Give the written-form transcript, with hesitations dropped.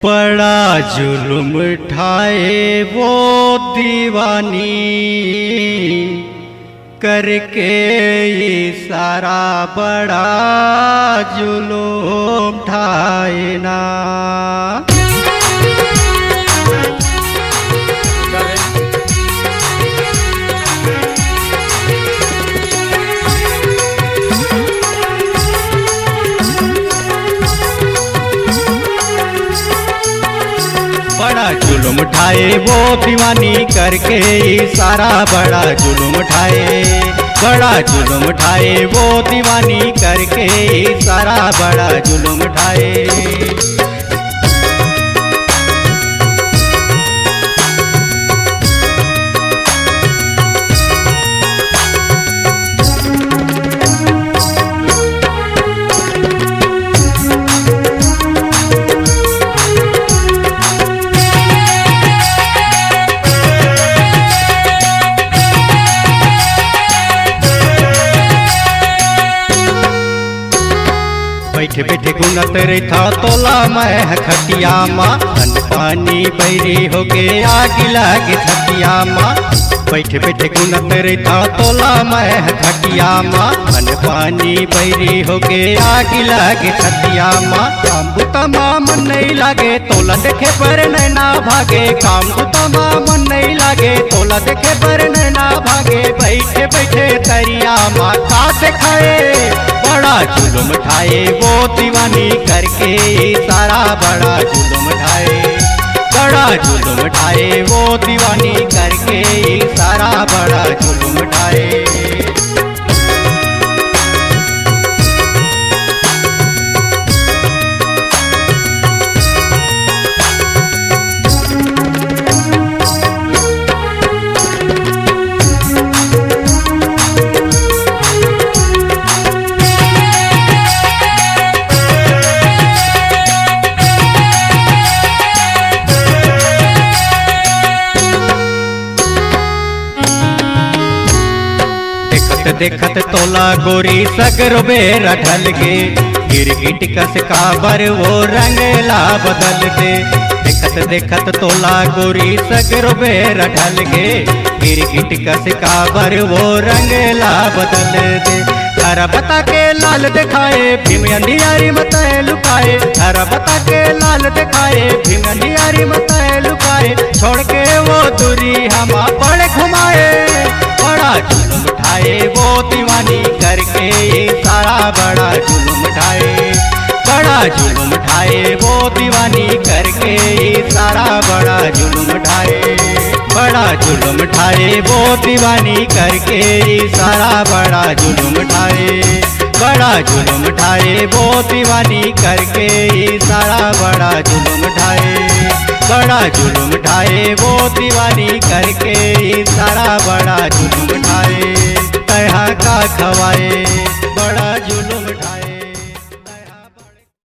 बड़ा जुल्म ठाए वो दीवानी करके इशारा, बड़ा जुल्म ठाए ना। बड़ा जुल्म ठाए वो दीवानी करके इशारा, बड़ा जुल्म ठाए, बड़ा जुल्म ठाए वो दीवानी करके इशारा, बड़ा जुल्म ठाए। बैठे बैठे गुनत रहा तोला मैं खटिया माँ, अन पानी बैरी हो गे आग लागे छतिया माँ। बैठे बैठे गुनत रहा तोला मैं खटिया माँ, अन पानी बैरी हो गे आग लागे छतिया माँ। काम बुतमा मन नहीं लागे तोला देखे पर नैना भागे, काम बुतमा मन नहीं लागे तोला देखे पर नैना भागे। बैठे बैठे तरिया माँ का दिखाए, बड़ा जुल्म ठाए वो दीवानी करके इशारा, बड़ा जुल्म ठाए, बड़ा जुल्म ठाए वो दीवानी करके इशारा, बड़ा जुल्म ठाए। देखत तोला गोरी सगरो बेरा ढल गे, गिरगिट कस काबर वो रंगला बदल दे। देखत देखत तोला गोरी सगरो बेरा ढल गे, गिरगिट कस काबर वो रंगला बदल दे। हरा बता के लाल दिखाए भीम अंधियारी मताए लुकाए, हरा बता के लाल दिखाए भीम अंधियारी मताए लुकाए। छोड़ के वो दूरी हम बड़े घुमाए, बड़ा जुल्म ठाए वो दीवानी करके इशारा, बड़ा जुल्म ठाए, बड़ा जुल्म ठाए वो दीवानी करके इशारा, बड़ा जुल्म ठाए, बड़ा जुल्म ठाए वो दीवानी करके इशारा, बड़ा जुल्म ठाए, बड़ा जुल्म ठाए वो दीवानी करके इशारा, बड़ा जुल्म ठाए, बड़ा जुल्म ठाए वो दीवानी करके इशारा, बड़ा जुल्म ठाए। कहा का खवाए बड़ा जुल्म